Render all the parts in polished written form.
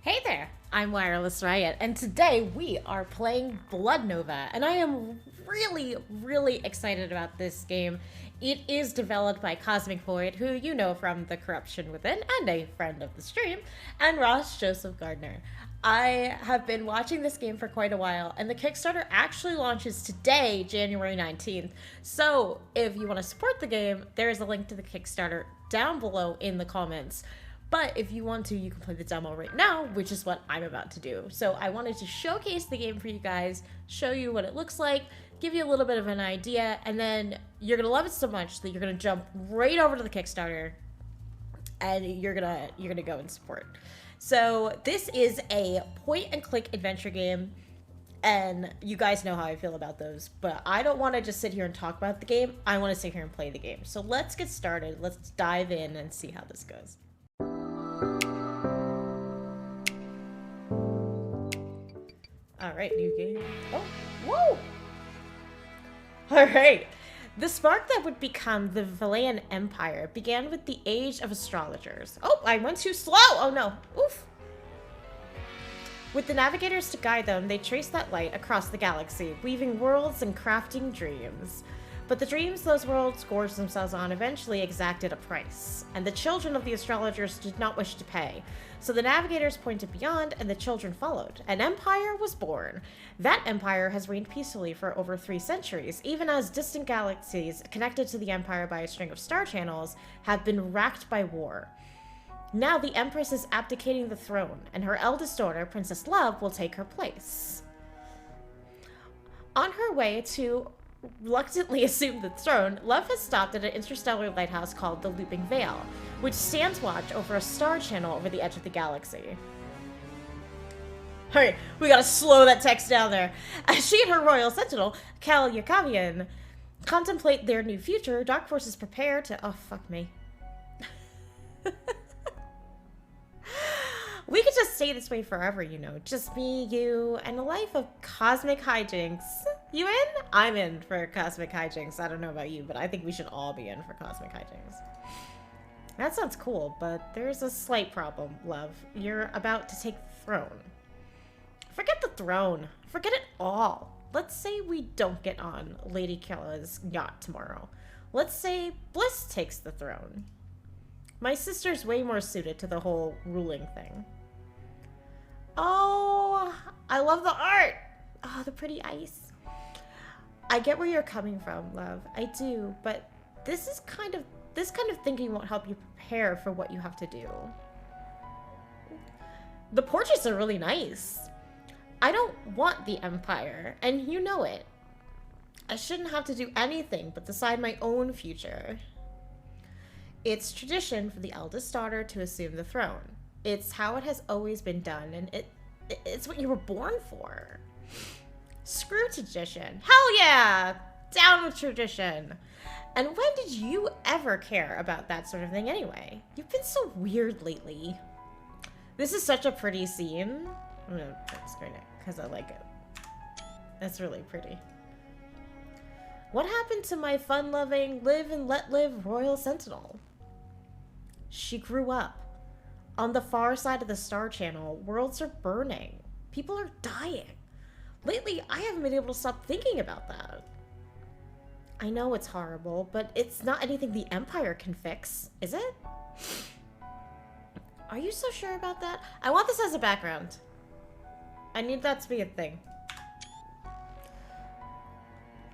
Hey there, I'm Wireless Riot, and today we are playing Blood Nova, and I am really excited about this game. It is developed by Cosmic Void, who you know from The Corruption Within, and a friend of the stream, and Ross Joseph Gardner. I have been watching this game for quite a while, and the Kickstarter actually launches today, January 19th. So if you want to support the game, there is a link to the Kickstarter down below in the comments. But if you want to, you can play the demo right now, which is what I'm about to do. So I wanted to showcase the game for you guys, show you what it looks like, give you a little bit of an idea, and then you're gonna love it so much that you're gonna jump right over to the Kickstarter and you're gonna go and support. So this is a point and click adventure game, and you guys know how I feel about those, but I don't want to just sit here and talk about the game. I want to sit here and play the game. So let's get started. Let's dive in and see how this goes. Alright, new game. Oh, whoa! Alright. The spark that would become the Valayan Empire began with the Age of Astrologers. Oh, I went too slow! Oh no. Oof. With the navigators to guide them, they traced that light across the galaxy, weaving worlds and crafting dreams. But the dreams those worlds gorged themselves on eventually exacted a price, and the children of the astrologers did not wish to pay. So the navigators pointed beyond, and the children followed. An empire was born. That empire has reigned peacefully for over 3 centuries, even as distant galaxies connected to the empire by a string of star channels have been racked by war. Now the Empress is abdicating the throne, and her eldest daughter, Princess Love, will take her place. On her way to reluctantly assume the throne, Love has stopped at an interstellar lighthouse called the Looping Veil, which stands watch over a star channel over the edge of the galaxy. Alright, we gotta slow that text down there. As she and her royal sentinel, Kal Yakavian, contemplate their new future, Dark Forces prepare to— oh, fuck me. We could just stay this way forever, you know. Just me, you, and a life of cosmic hijinks. You in? I'm in for cosmic hijinks. I don't know about you, but I think we should all be in for cosmic hijinks. That sounds cool, but there's a slight problem, Love. You're about to take the throne. Forget the throne. Forget it all. Let's say we don't get on Lady Kella's yacht tomorrow. Let's say Bliss takes the throne. My sister's way more suited to the whole ruling thing. Oh, I love the art. Oh, the pretty ice. I get where you're coming from, Love. I do, but this kind of thinking won't help you prepare for what you have to do. The portraits are really nice. I don't want the Empire, and you know it. I shouldn't have to do anything but decide my own future. It's tradition for the eldest daughter to assume the throne. It's how it has always been done, and it's what you were born for. Screw tradition. Hell yeah! Down with tradition. And when did you ever care about that sort of thing anyway? You've been so weird lately. This is such a pretty scene. I'm gonna screen it because I like it. That's really pretty. What happened to my fun-loving, live and let live royal sentinel? She grew up. On the far side of the star channel, worlds are burning. People are dying. Lately, I haven't been able to stop thinking about that. I know it's horrible, but it's not anything the Empire can fix, is it? Are you so sure about that? I want this as a background. I need that to be a thing.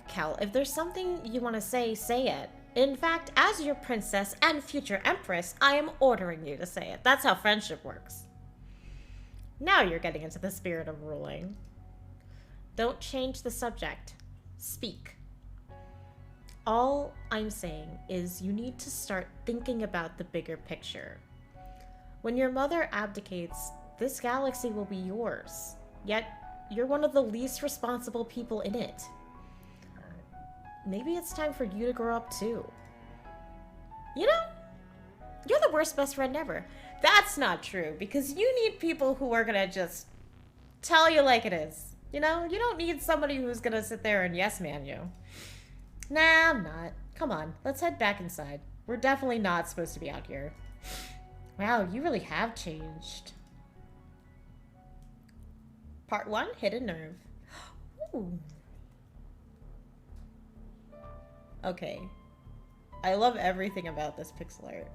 Kel, if there's something you want to say, say it. In fact, as your princess and future empress, I am ordering you to say it. That's how friendship works. Now you're getting into the spirit of ruling. Don't change the subject. Speak. All I'm saying is you need to start thinking about the bigger picture. When your mother abdicates, this galaxy will be yours. Yet, you're one of the least responsible people in it. Maybe it's time for you to grow up too. You know, you're the worst best friend ever. That's not true, because you need people who are gonna just tell you like it is. You know, you don't need somebody who's gonna sit there and yes man you. Nah, I'm not. Come on, let's head back inside. We're definitely not supposed to be out here. Wow, you really have changed. Part 1, Hidden Nerve. Ooh. Okay. I love everything about this pixel art.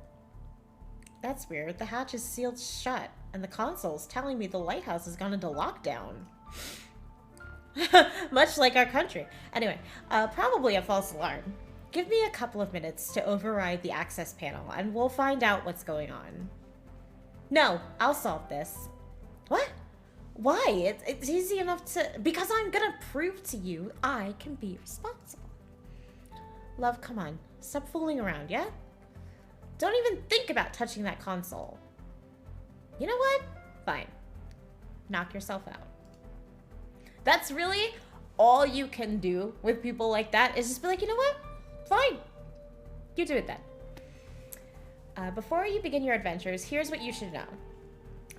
That's weird. The hatch is sealed shut, and the console's telling me the lighthouse has gone into lockdown. Much like our country. Anyway, probably a false alarm. Give me a couple of minutes to override the access panel, and we'll find out what's going on. No, I'll solve this. What? Why? It's easy enough to... Because I'm gonna prove to you I can be responsible. Love, come on. Stop fooling around, yeah? Don't even think about touching that console. You know what? Fine. Knock yourself out. That's really all you can do with people like that, is just be like, you know what? Fine. You do it then. Before you begin your adventures, here's what you should know.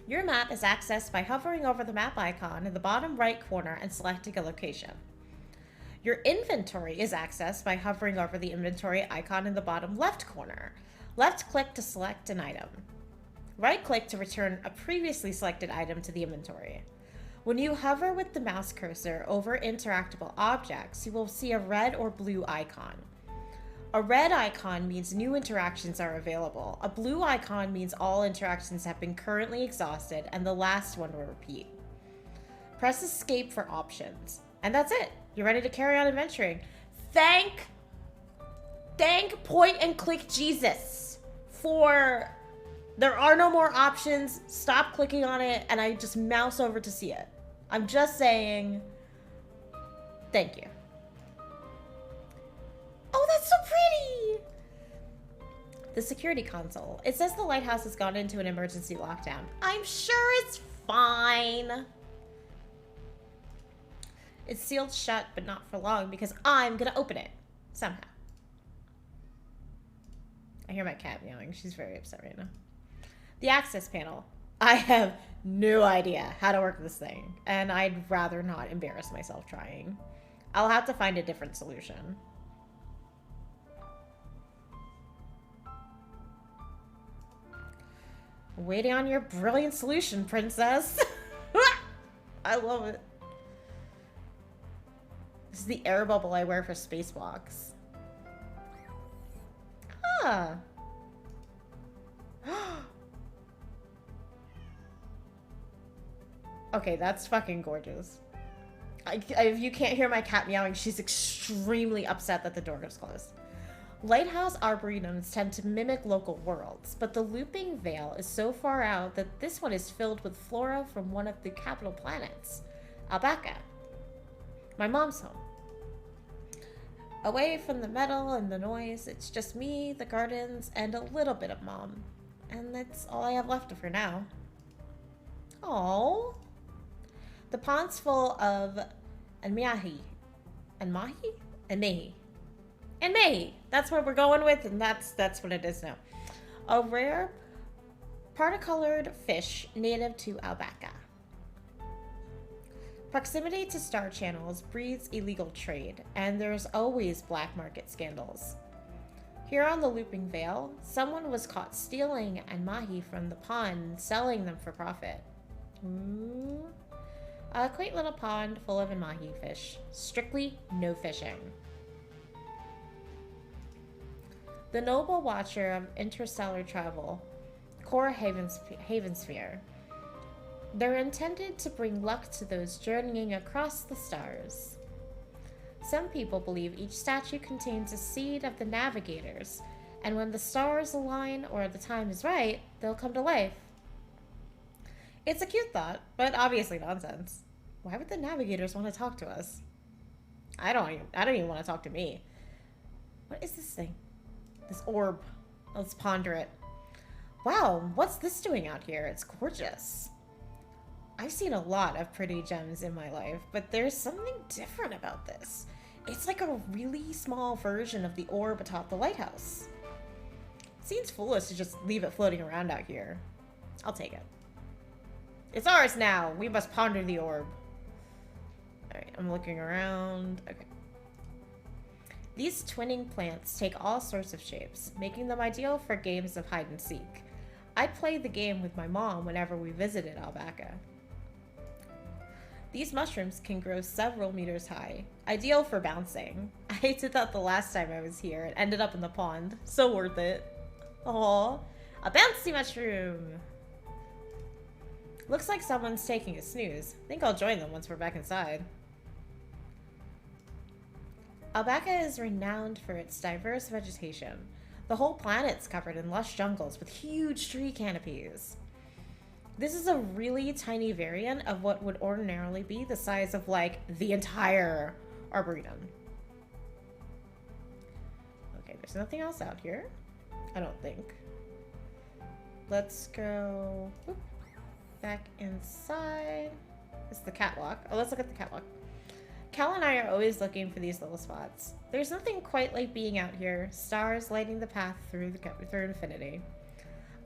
Your map is accessed by hovering over the map icon in the bottom right corner and selecting a location. Your inventory is accessed by hovering over the inventory icon in the bottom left corner. Left-click to select an item. Right-click to return a previously selected item to the inventory. When you hover with the mouse cursor over interactable objects, you will see a red or blue icon. A red icon means new interactions are available. A blue icon means all interactions have been currently exhausted and the last one will repeat. Press escape for options. And that's it. You're ready to carry on adventuring. Thank point and click Jesus for there are no more options. Stop clicking on it and I just mouse over to see it. I'm just saying thank you. Oh, that's so pretty! The security console. It says the lighthouse has gone into an emergency lockdown. I'm sure it's fine. It's sealed shut, but not for long because I'm gonna open it somehow. I hear my cat meowing. She's very upset right now. The access panel. I have no idea how to work this thing, and I'd rather not embarrass myself trying. I'll have to find a different solution. Waiting on your brilliant solution, princess. I love it. This is the air bubble I wear for spacewalks. Ah. Okay, that's fucking gorgeous. If you can't hear my cat meowing, she's extremely upset that the door is closed. Lighthouse arboretums tend to mimic local worlds, but the looping veil is so far out that this one is filled with flora from one of the capital planets, Albaca. My mom's home. Away from the metal and the noise, it's just me, the gardens, and a little bit of mom. And that's all I have left of her now. Aww. The pond's full of anmahi. Anmahi? Anmahi. And May. That's what we're going with, and that's what it is now. A rare particolored fish native to Albaca. Proximity to star channels breeds illegal trade, and there's always black market scandals. Here on the Looping Veil, someone was caught stealing mahi from the pond and selling them for profit. Ooh. A quaint little pond full of mahi fish. Strictly no fishing. The noble watcher of interstellar travel, core Havensphere. They're intended to bring luck to those journeying across the stars. Some people believe each statue contains a seed of the navigators, and when the stars align or the time is right, they'll come to life. It's a cute thought, but obviously nonsense. Why would the navigators want to talk to us? I don't even want to talk to me. What is this thing? This orb. Let's ponder it. Wow, what's this doing out here? It's gorgeous. I've seen a lot of pretty gems in my life, but there's something different about this. It's like a really small version of the orb atop the lighthouse. It seems foolish to just leave it floating around out here. I'll take it. It's ours now. We must ponder the orb. Alright, I'm looking around. Okay. These twinning plants take all sorts of shapes, making them ideal for games of hide and seek. I'd play the game with my mom whenever we visited Albaca. These mushrooms can grow several meters high, ideal for bouncing. I did that the last time I was here and ended up in the pond. So worth it. Aww, a bouncy mushroom. Looks like someone's taking a snooze. Think I'll join them once we're back inside. Albaca is renowned for its diverse vegetation. The whole planet's covered in lush jungles with huge tree canopies. This is a really tiny variant of what would ordinarily be the size of, like, the entire Arboretum. Okay, there's nothing else out here. I don't think. Let's go back inside. It's the catwalk. Oh, let's look at the catwalk. Cal and I are always looking for these little spots. There's nothing quite like being out here, stars lighting the path through infinity.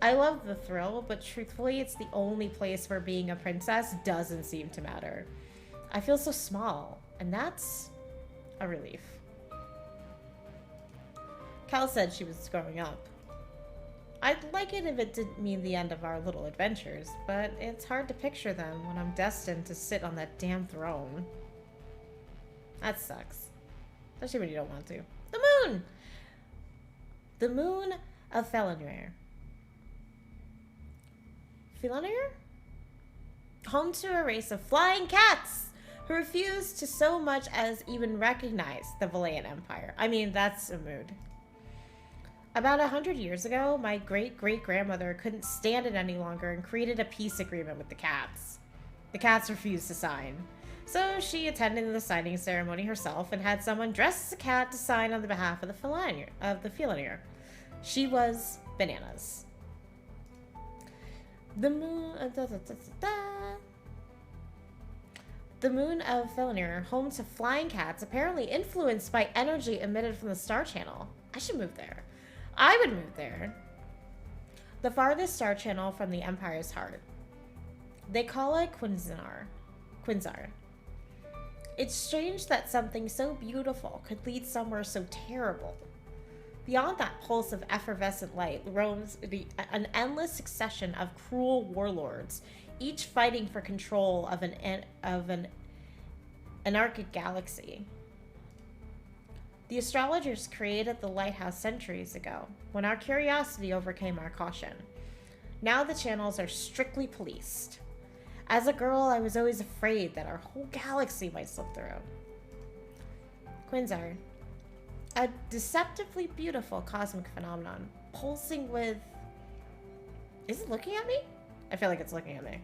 I love the thrill, but truthfully, it's the only place where being a princess doesn't seem to matter. I feel so small, and that's a relief. Cal said she was growing up. I'd like it if it didn't mean the end of our little adventures, but it's hard to picture them when I'm destined to sit on that damn throne. That sucks. Especially when you don't want to. The moon! The moon of Felonir. Felonir? Home to a race of flying cats who refuse to so much as even recognize the Valayan Empire. I mean, that's a mood. About 100 years ago, my great-great-grandmother couldn't stand it any longer and created a peace agreement with the cats. The cats refused to sign. So she attended the signing ceremony herself and had someone dressed as a cat to sign on the behalf of the Felonir. She was bananas. The moon... The moon of Felonir, home to flying cats, apparently influenced by energy emitted from the star channel. I should move there. I would move there. The farthest star channel from the Empire's heart. They call it Quinzar. It's strange that something so beautiful could lead somewhere so terrible. Beyond that pulse of effervescent light roams an endless succession of cruel warlords, each fighting for control of an anarchic galaxy. The astrologers created the lighthouse centuries ago, when our curiosity overcame our caution. Now the channels are strictly policed. As a girl, I was always afraid that our whole galaxy might slip through. Quinzar. A deceptively beautiful cosmic phenomenon, pulsing with... Is it looking at me? I feel like it's looking at me.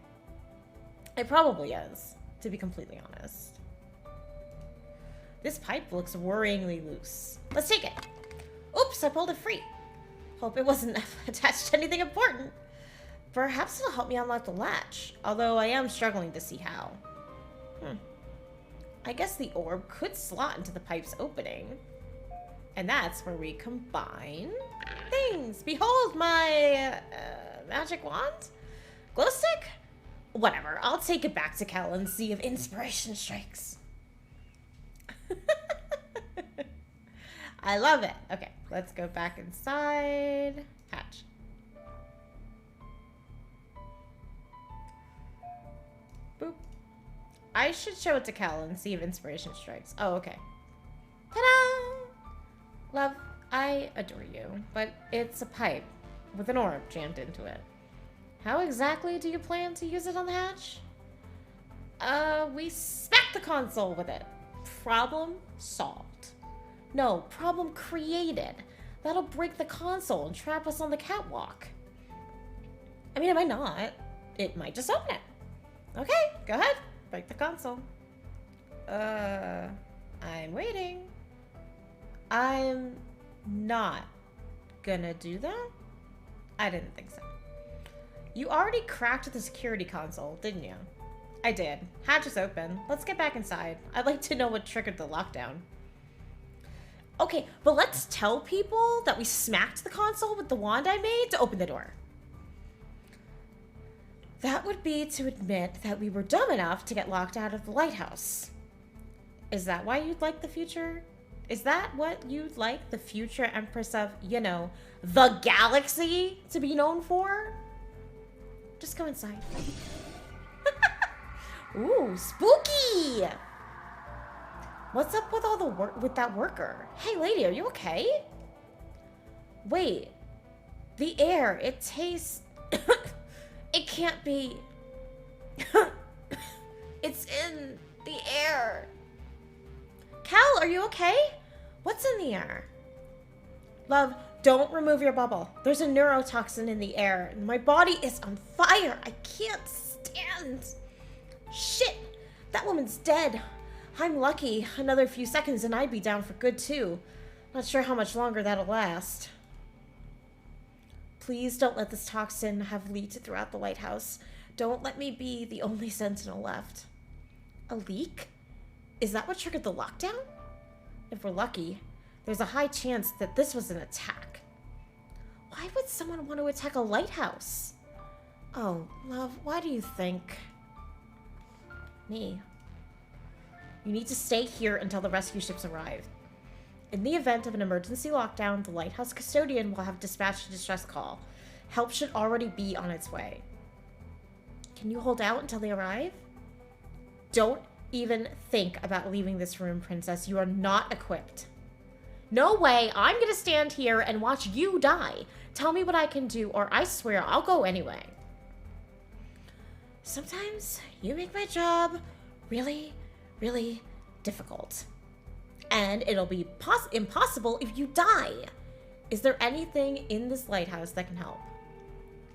It probably is, to be completely honest. This pipe looks worryingly loose. Let's take it. Oops, I pulled it free. Hope it wasn't attached to anything important. Perhaps it'll help me unlock the latch, although I am struggling to see how. I guess the orb could slot into the pipe's opening. And that's where we combine things. Behold my magic wand? Glow stick? Whatever, I'll take it back to Kel and see if inspiration strikes. I love it. Okay, let's go back inside. Hatch. Boop. I should show it to Kel and see if inspiration strikes. Oh, okay. Ta-da! Love, I adore you, but it's a pipe with an orb jammed into it. How exactly do you plan to use it on the hatch? We smack the console with it. Problem solved. No, problem created. That'll break the console and trap us on the catwalk. I mean, it might not. It might just open it. Okay, go ahead. Break the console. I'm waiting. I'm not gonna do that? I didn't think so. You already cracked the security console, didn't you? I did. Hatch is open. Let's get back inside. I'd like to know what triggered the lockdown. Okay, but let's tell people that we smacked the console with the wand I made to open the door. That would be to admit that we were dumb enough to get locked out of the lighthouse. Is that why you'd like the future? Is that what you'd like the future Empress of, you know, the galaxy to be known for? Just go inside. Ooh, spooky! What's up with all the work with that worker? Hey, lady, are you okay? Wait. The air, it tastes... It can't be... It's in the air. Cal, are you okay? What's in the air? Love, don't remove your bubble. There's a neurotoxin in the air. My body is on fire. I can't stand. Shit, that woman's dead. I'm lucky. Another few seconds and I'd be down for good too. Not sure how much longer that'll last. Please don't let this toxin have leaked throughout the lighthouse. Don't let me be the only sentinel left. A leak? Is that what triggered the lockdown? If we're lucky, there's a high chance that this was an attack. Why would someone want to attack a lighthouse? Oh, love, why do you think? Me. You need to stay here until the rescue ships arrive. In the event of an emergency lockdown, the lighthouse custodian will have dispatched a distress call. Help should already be on its way. Can you hold out until they arrive? Don't even think about leaving this room, princess. You are not equipped. No way. I'm gonna stand here and watch you die. Tell me what I can do, or I swear I'll go anyway. Sometimes you make my job really, really difficult. And it'll be impossible if you die. Is there anything in this lighthouse that can help?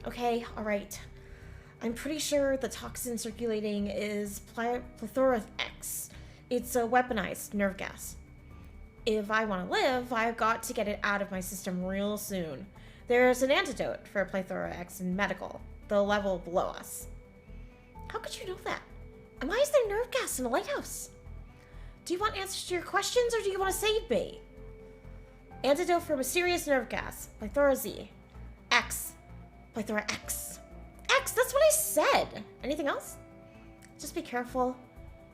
Okay, all right. I'm pretty sure the toxin circulating is plethora X. It's a weaponized nerve gas. If I want to live, I've got to get it out of my system real soon. There's an antidote for plethora X in medical, the level below us. How could you know that? And why is there nerve gas in a lighthouse? Do you want answers to your questions, or do you want to save me? Antidote for mysterious nerve gas. Plethora Z. X. Plethora X. X, that's what I said. Anything else? Just be careful.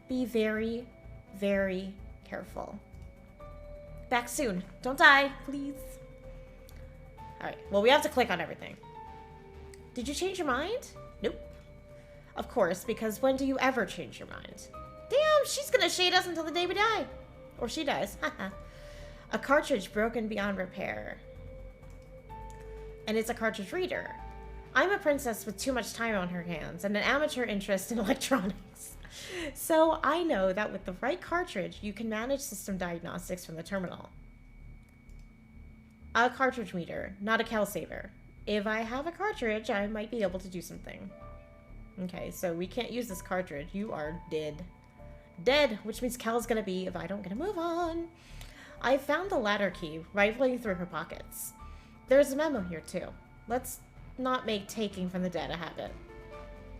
Be very, very careful. Back soon. Don't die, please. Alright, well, we have to click on everything. Did you change your mind? Nope. Of course, because when do you ever change your mind? Damn, she's gonna shade us until the day we die. Or she dies. A cartridge broken beyond repair. And it's a cartridge reader. I'm a princess with too much time on her hands and an amateur interest in electronics. So I know that with the right cartridge, you can manage system diagnostics from the terminal. A cartridge meter, not a cal saver. If I have a cartridge, I might be able to do something. Okay, so we can't use this cartridge. You are dead. Dead, which means Cal's gonna be if I don't get a move on. I found the ladder key, rifling through her pockets. There's a memo here, too. Let's not make taking from the dead a habit.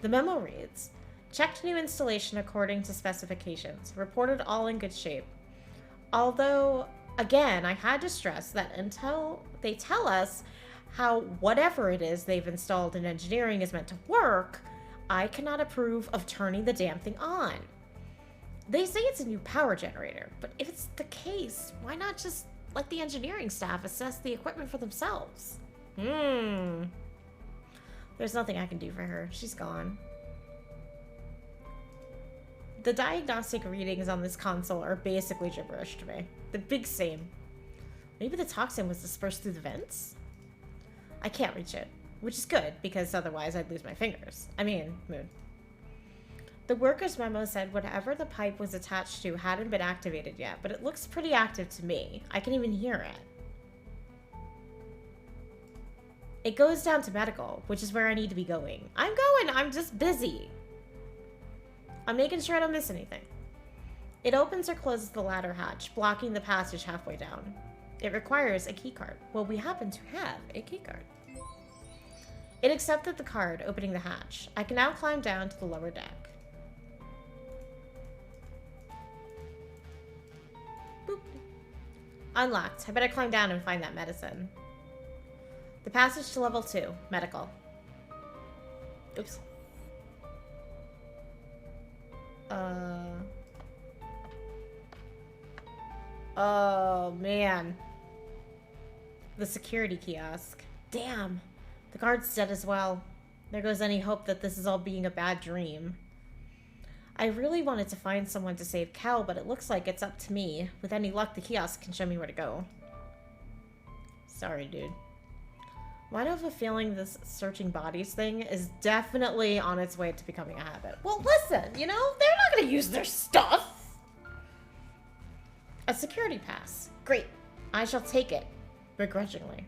The memo reads, checked new installation according to specifications. Reported all in good shape. Although, again, I had to stress that until they tell us how whatever it is they've installed in engineering is meant to work, I cannot approve of turning the damn thing on. They say it's a new power generator, but if it's the case, why not just let the engineering staff assess the equipment for themselves? There's nothing I can do for her. She's gone. The diagnostic readings on this console are basically gibberish to me. The big same. Maybe the toxin was dispersed through the vents? I can't reach it, which is good, because otherwise I'd lose my fingers. I mean, mood. The worker's memo said whatever the pipe was attached to hadn't been activated yet, but it looks pretty active to me. I can even hear it. It goes down to medical, which is where I need to be going. I'm going! I'm just busy. I'm making sure I don't miss anything. It opens or closes the ladder hatch, blocking the passage halfway down. It requires a keycard. Well, we happen to have a keycard. It accepted the card, opening the hatch. I can now climb down to the lower deck. Boop. Unlocked. I better climb down and find that medicine. The passage to level 2. Medical. Oops. Oh, man. The security kiosk. Damn. The guard's dead as well. There goes any hope that this is all being a bad dream. I really wanted to find someone to save Cal, but it looks like it's up to me. With any luck, the kiosk can show me where to go. Sorry, dude. Why do I have a feeling this searching bodies thing is definitely on its way to becoming a habit? Well, listen, you know, they're not going to use their stuff. A security pass. Great. I shall take it. Begrudgingly.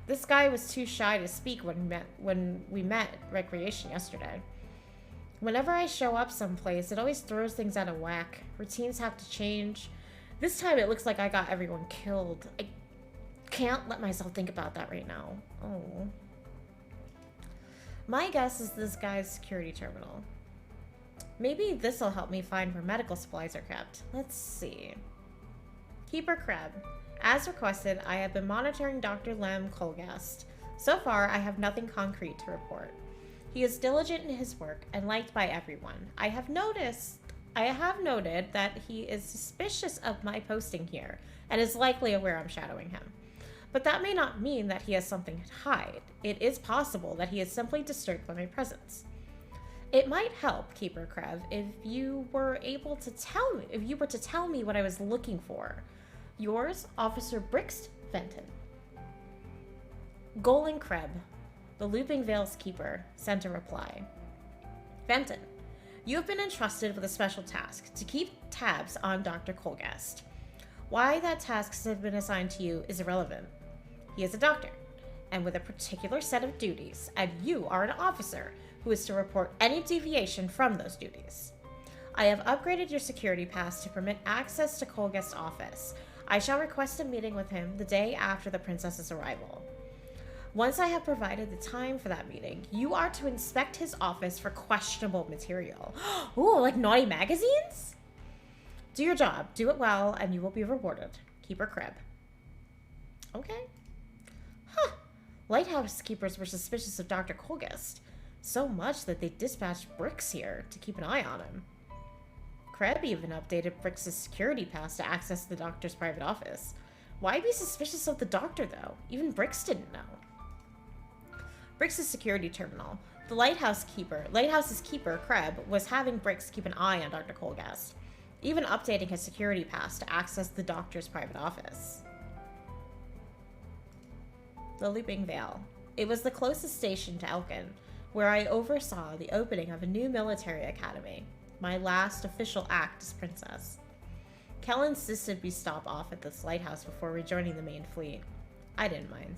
This guy was too shy to speak when we met at recreation yesterday. Whenever I show up someplace, it always throws things out of whack. Routines have to change. This time it looks like I got everyone killed. I can't let myself think about that right now. Oh. My guess is this guy's security terminal. Maybe this'll help me find where medical supplies are kept. Let's see. Keeper Kreb. As requested, I have been monitoring Dr. Lem Colgast. So far, I have nothing concrete to report. He is diligent in his work and liked by everyone. I have noted that he is suspicious of my posting here and is likely aware I'm shadowing him. But that may not mean that he has something to hide. It is possible that he is simply disturbed by my presence. It might help, Keeper Krev, if you were to tell me what I was looking for. Yours, Officer Brixt Fenton. Golan Kreb, the Looping Veil's keeper, sent a reply. Fenton, you have been entrusted with a special task to keep tabs on Dr. Colgast. Why that task has been assigned to you is irrelevant. He is a doctor, and with a particular set of duties, and you are an officer who is to report any deviation from those duties. I have upgraded your security pass to permit access to Colgast's office. I shall request a meeting with him the day after the princess's arrival. Once I have provided the time for that meeting, you are to inspect his office for questionable material. Ooh, like naughty magazines? Do your job, do it well, and you will be rewarded. Keeper Kreb. Okay. Huh. Lighthouse keepers were suspicious of Dr. Colgast. So much that they dispatched Brix here to keep an eye on him. Kreb even updated Brix's security pass to access the doctor's private office. Why be suspicious of the doctor, though? Even Brix didn't know. Brix's security terminal. The Lighthouse's keeper, Kreb, was having Brix keep an eye on Dr. Colgast, even updating his security pass to access the doctor's private office. The Looping Veil. It was the closest station to Elkin, where I oversaw the opening of a new military academy, my last official act as princess. Kel insisted we stop off at this lighthouse before rejoining the main fleet. I didn't mind.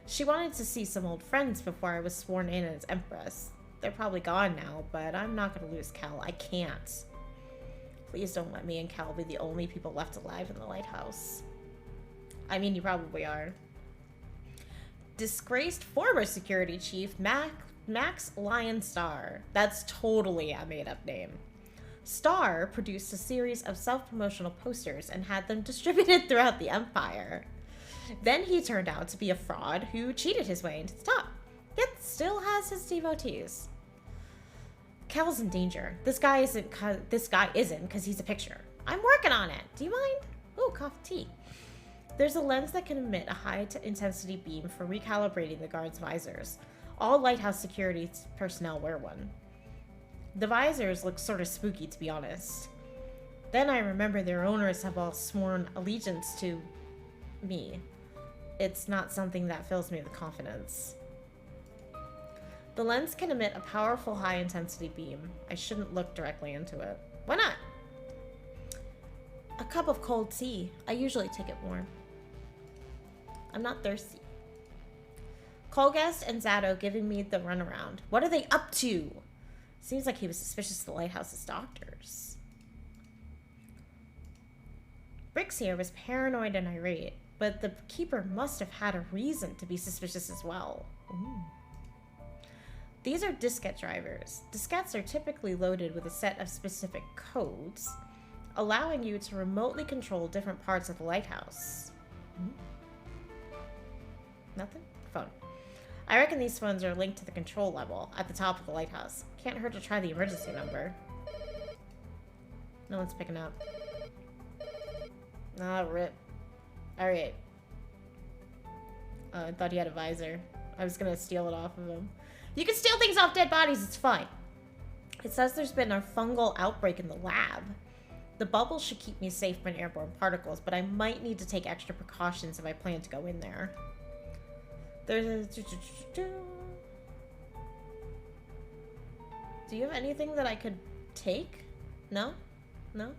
She wanted to see some old friends before I was sworn in as empress. They're probably gone now, but I'm not going to lose Kel. I can't. Please don't let me and Kel be the only people left alive in the lighthouse. I mean, you probably are. Disgraced former security chief Max Lion Star. That's totally a made-up name. Star produced a series of self-promotional posters and had them distributed throughout the Empire. Then he turned out to be a fraud who cheated his way into the top, yet still has his devotees. Cal's in danger. This guy isn't because he's a picture. I'm working on it. Do you mind? Oh, coffee tea. There's a lens that can emit a high-intensity beam for recalibrating the guards' visors. All lighthouse security personnel wear one. The visors look sort of spooky, to be honest. Then I remember their owners have all sworn allegiance to me. It's not something that fills me with confidence. The lens can emit a powerful high-intensity beam. I shouldn't look directly into it. Why not? A cup of cold tea. I usually take it warm. I'm not thirsty. Colgast and Zato giving me the runaround. What are they up to? Seems like he was suspicious of the lighthouse's doctors. Brix here was paranoid and irate, but the keeper must have had a reason to be suspicious as well. Ooh. These are diskette drivers. Diskettes are typically loaded with a set of specific codes, allowing you to remotely control different parts of the lighthouse. Nothing? Phone. I reckon these phones are linked to the control level at the top of the lighthouse. Can't hurt to try the emergency number. No one's picking up. Ah, rip. Alright. I thought he had a visor. I was gonna steal it off of him. You can steal things off dead bodies, it's fine. It says there's been a fungal outbreak in the lab. The bubble should keep me safe from airborne particles, but I might need to take extra precautions if I plan to go in there. There's a... Do you have anything that I could take? No? No?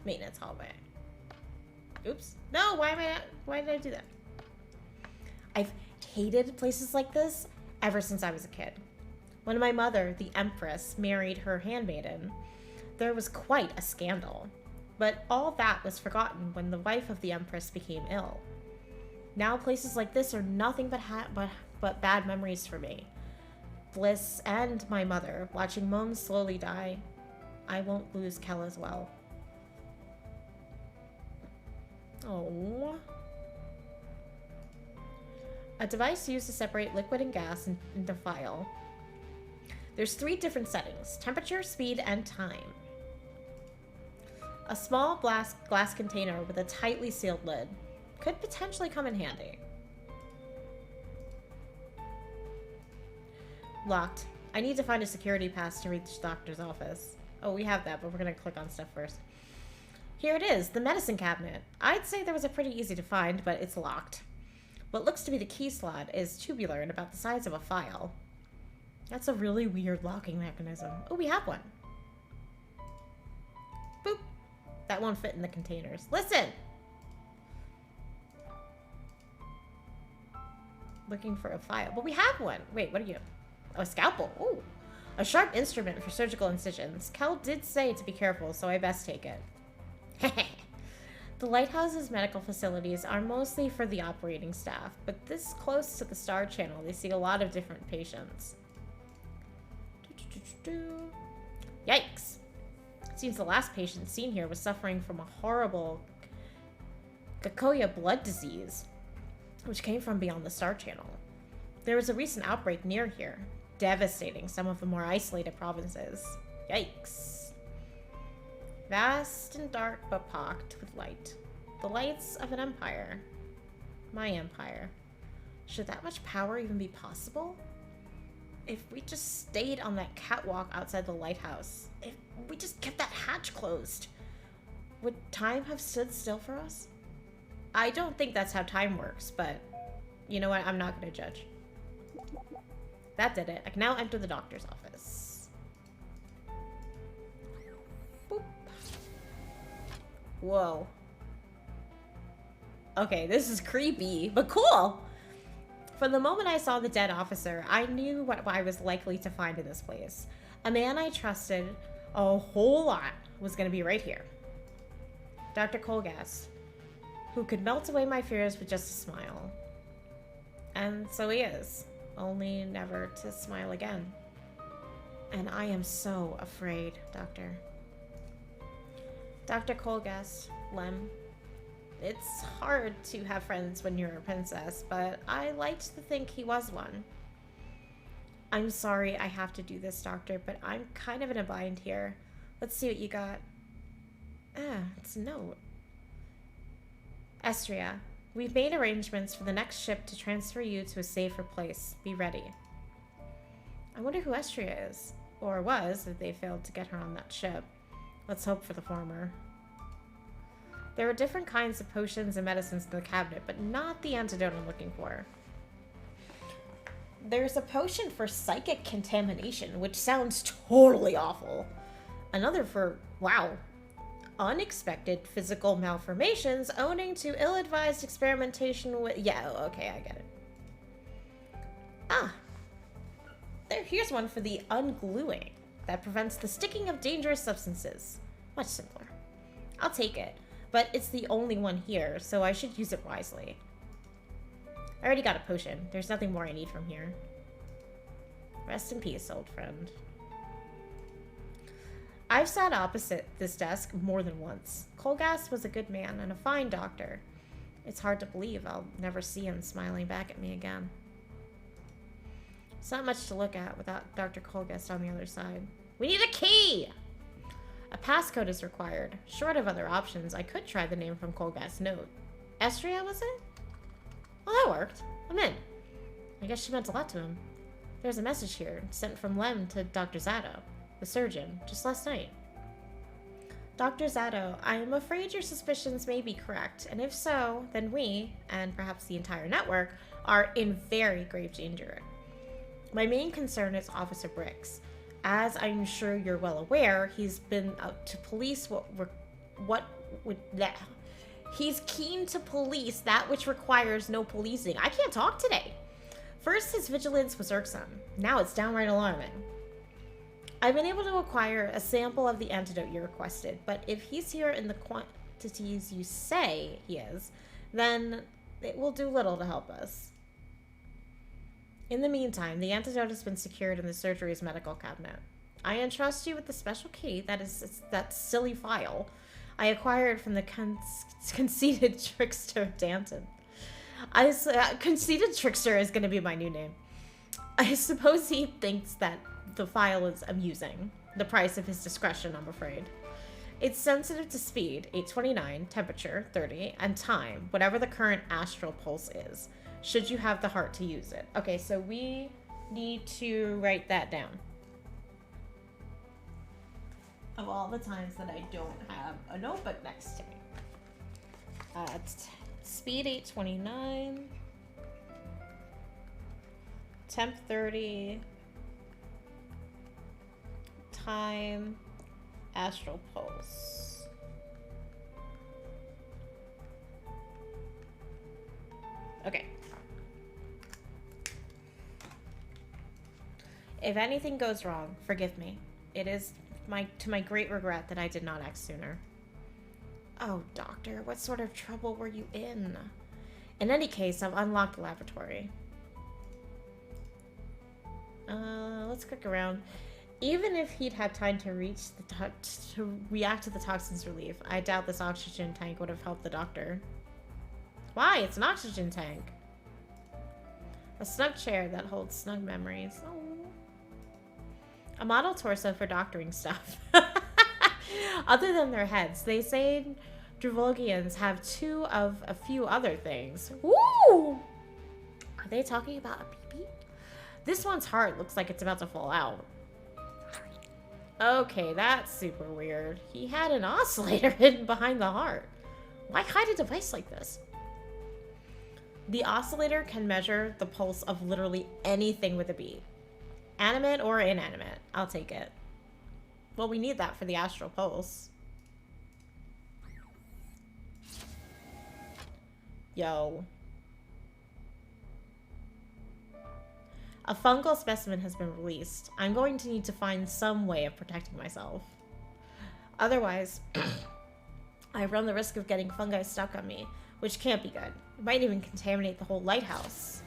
Maintenance hallway. Oops. No, why did I do that? I've hated places like this ever since I was a kid. When my mother, the Empress, married her handmaiden, there was quite a scandal. But all that was forgotten when the wife of the Empress became ill. Now places like this are nothing but bad memories for me. Bliss and my mother, watching Mom slowly die. I won't lose Kel as well. Oh. A device used to separate liquid and gas into file. There's 3 different settings: temperature, speed, and time. A small glass container with a tightly sealed lid could potentially come in handy. Locked. I need to find a security pass to reach the doctor's office. Oh, we have that, but we're gonna click on stuff first. Here it is, the medicine cabinet. I'd say that was a pretty easy to find, but it's locked. What looks to be the key slot is tubular and about the size of a file. That's a really weird locking mechanism. Oh, we have one. Boop. That won't fit in the containers. Listen! Looking for a file. But we have one. Wait, what are you? Oh, a scalpel. Ooh. A sharp instrument for surgical incisions. Kel did say to be careful, so I best take it. The lighthouse's medical facilities are mostly for the operating staff, but this close to the Star Channel, they see a lot of different patients. Yikes! It seems the last patient seen here was suffering from a horrible Gakoya blood disease, which came from beyond the Star Channel. There was a recent outbreak near here, devastating some of the more isolated provinces. Yikes. Vast and dark, but pocked with light. The lights of an empire. My empire. Should that much power even be possible? If we just stayed on that catwalk outside the lighthouse, if we just kept that hatch closed, would time have stood still for us? I don't think that's how time works, but you know what? I'm not going to judge. That did it. I can now enter the doctor's office. Boop. Whoa. Okay, this is creepy, but cool! From the moment I saw the dead officer, I knew what I was likely to find in this place. A man I trusted a whole lot was going to be right here. Dr. Colgas, who could melt away my fears with just a smile. And so he is, only never to smile again. And I am so afraid, Doctor. Dr. Colgas, Lem. It's hard to have friends when you're a princess, but I liked to think he was one. I'm sorry I have to do this, Doctor, but I'm kind of in a bind here. Let's see what you got. It's a note. Estria, we've made arrangements for the next ship to transfer you to a safer place. Be ready. I wonder who Estria is, or was, if they failed to get her on that ship. Let's hope for the former. There are different kinds of potions and medicines in the cabinet, but not the antidote I'm looking for. There's a potion for psychic contamination, which sounds totally awful. Another for, wow, unexpected physical malformations owing to ill-advised experimentation with... Yeah, okay, I get it. Ah. Here's one for the ungluing. That prevents the sticking of dangerous substances. Much simpler. I'll take it. But it's the only one here, so I should use it wisely. I already got a potion. There's nothing more I need from here. Rest in peace, old friend. I've sat opposite this desk more than once. Colgas was a good man and a fine doctor. It's hard to believe I'll never see him smiling back at me again. It's not much to look at without Dr. Colgas on the other side. We need a key! A passcode is required. Short of other options, I could try the name from Colgas' note. Estria, was it? Well, that worked. I'm in. I guess she meant a lot to him. There's a message here, sent from Lem to Dr. Zato, the surgeon, just last night. Dr. Zato, I am afraid your suspicions may be correct, and if so, then we, and perhaps the entire network, are in very grave danger. My main concern is Officer Briggs. As I'm sure you're well aware, he's been out to police He's keen to police that which requires no policing. I can't talk today. First, his vigilance was irksome. Now it's downright alarming. I've been able to acquire a sample of the antidote you requested, but if he's here in the quantities you say he is, then it will do little to help us. In the meantime, the antidote has been secured in the surgery's medical cabinet. I entrust you with the special key that is that silly file I acquired from the conceited trickster Danton. Conceited trickster is going to be my new name. I suppose he thinks that the file is amusing. The price of his discretion, I'm afraid. It's sensitive to speed, 829, temperature, 30, and time, whatever the current astral pulse is, should you have the heart to use it. Okay, so we need to write that down. Of all the times that I don't have a notebook next to me. Speed 829, temp 30, time, astral pulse. Okay. If anything goes wrong, forgive me. It is to my great regret that I did not act sooner. Oh, Doctor, what sort of trouble were you in? In any case, I've unlocked the laboratory. Let's click around. Even if he'd had time to react to the toxin's relief, I doubt this oxygen tank would have helped the doctor. Why? It's an oxygen tank. A snug chair that holds snug memories. Oh. A model torso for doctoring stuff. Other than their heads, they say Druvulgians have two of a few other things. Woo! Are they talking about a pee-pee? This one's heart looks like it's about to fall out. Okay, that's super weird. He had an oscillator hidden behind the heart. Why hide a device like this? The oscillator can measure the pulse of literally anything with a beat. Animate or inanimate. I'll take it. Well, we need that for the astral pulse. Yo. A fungal specimen has been released. I'm going to need to find some way of protecting myself. Otherwise, I run the risk of getting fungi stuck on me, which can't be good. It might even contaminate the whole lighthouse.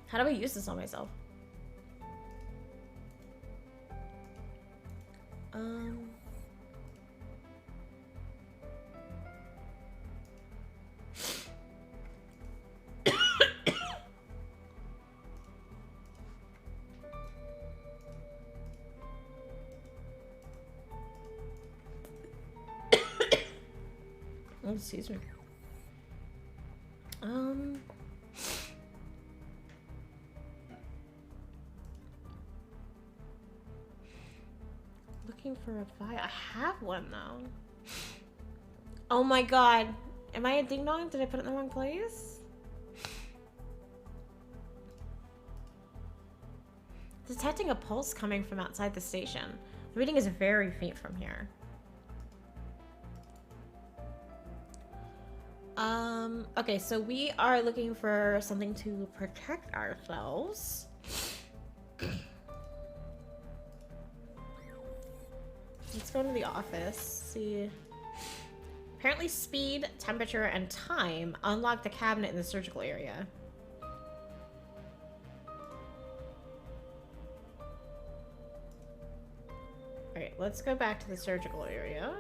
How do I use this on myself? Oh, excuse me. Looking for a file. I have one though. Oh my god. Am I a ding dong? Did I put it in the wrong place? Detecting a pulse coming from outside the station. The reading is very faint from here. Okay, so we are looking for something to protect ourselves. Let's go into the office, see. Apparently speed, temperature, and time unlock the cabinet in the surgical area. Alright, let's go back to the surgical area.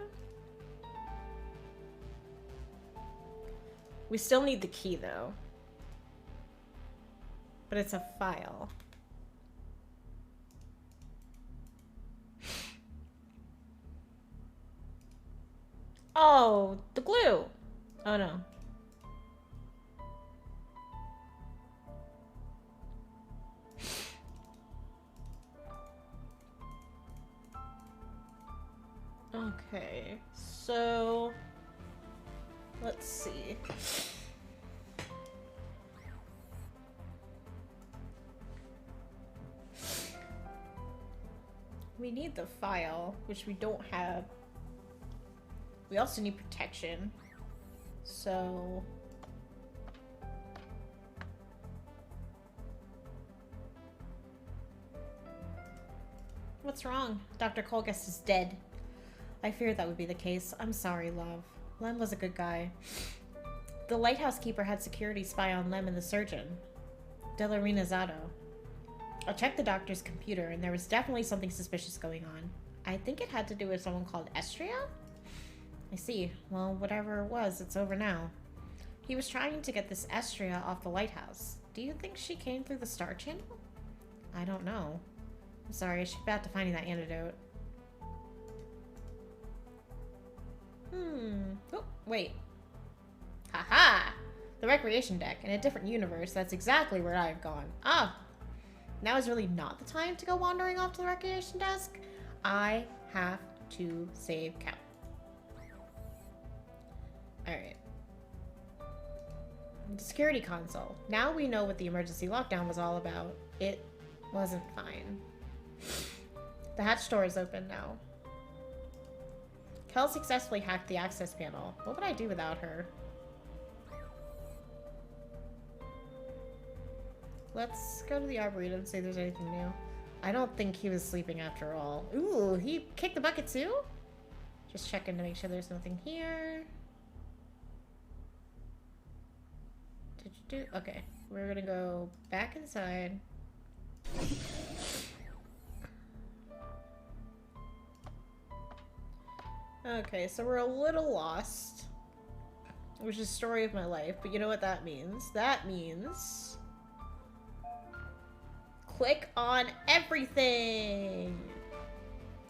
We still need the key, though. But it's a file. Oh, the glue. Oh no. Okay, so let's see. We need the file, which we don't have. We also need protection. So what's wrong? Dr. Colgus is dead. I feared that would be the case. I'm sorry, love. Lem was a good guy. The lighthouse keeper had security spy on Lem and the surgeon, Delarina Zato. I checked the doctor's computer, and there was definitely something suspicious going on. I think it had to do with someone called Estria? I see. Well, whatever it was, it's over now. He was trying to get this Estria off the lighthouse. Do you think she came through the star channel? I don't know. I'm sorry, I should be out to finding that antidote. Oh, wait. Haha! The recreation deck. In a different universe, that's exactly where I've gone. Ah! Now is really not the time to go wandering off to the recreation desk. I have to save Cal. Alright. The security console. Now we know what the emergency lockdown was all about. It wasn't fine. The hatch door is open now. Kel successfully hacked the access panel. What would I do without her? Let's go to the Arboretum and see if there's anything new. I don't think he was sleeping after all. Ooh, he kicked the bucket too? Just checking to make sure there's nothing here. Did you do? Okay, we're gonna go back inside. Okay, so we're a little lost, which is story of my life, but you know what that means? That means click on everything.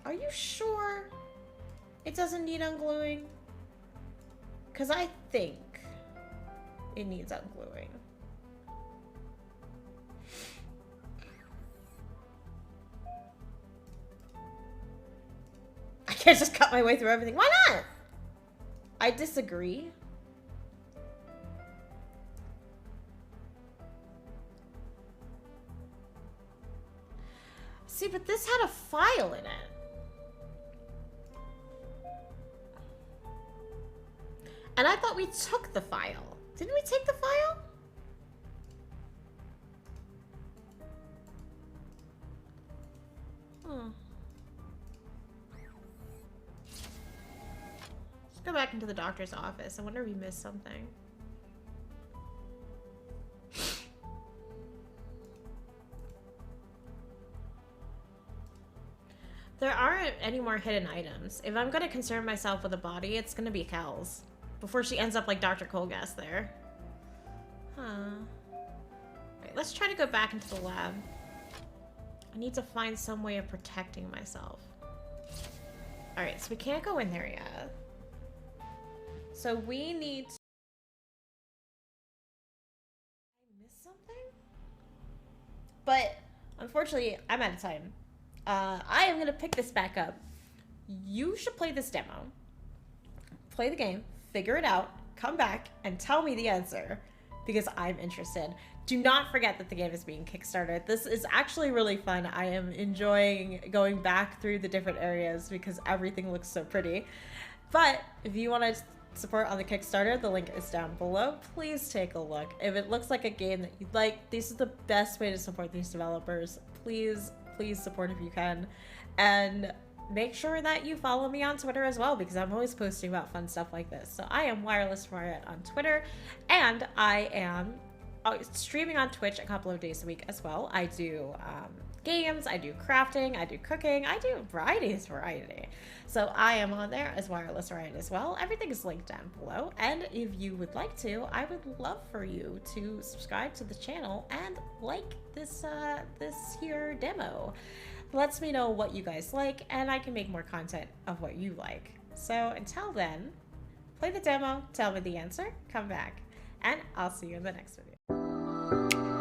Are you sure it doesn't need ungluing? Because I think it needs ungluing. I can't just cut my way through everything. Why not? I disagree. See, but this had a file in it. And I thought we took the file. Didn't we take the file? Hmm. Let's go back into the doctor's office. I wonder if we missed something. There aren't any more hidden items. If I'm gonna concern myself with a body, it's gonna be Cal's. Before she ends up like Dr. Colgas there. Huh. Alright, let's try to go back into the lab. I need to find some way of protecting myself. Alright, so we can't go in there yet. So we need to... I missed something? But, unfortunately, I'm out of time. I am going to pick this back up. You should play this demo. Play the game, figure it out, come back, and tell me the answer. Because I'm interested. Do not forget that the game is being Kickstarted. This is actually really fun. I am enjoying going back through the different areas because everything looks so pretty. But if you want to support on the Kickstarter, the link is down below. Please take a look. If it looks like a game that you'd like, this is the best way to support these developers. Please support if you can. And make sure that you follow me on Twitter as well, because I'm always posting about fun stuff like this. So I am Wireless Riot on Twitter, and I am streaming on Twitch a couple of days a week as well. I do games, I do crafting, I do cooking, I do variety. So I am on there as Wireless Riot as well. Everything is linked down below. And if you would like to, I would love for you to subscribe to the channel and like this here demo. Lets me know what you guys like, and I can make more content of what you like. So until then, play the demo, tell me the answer, come back, and I'll see you in the next video.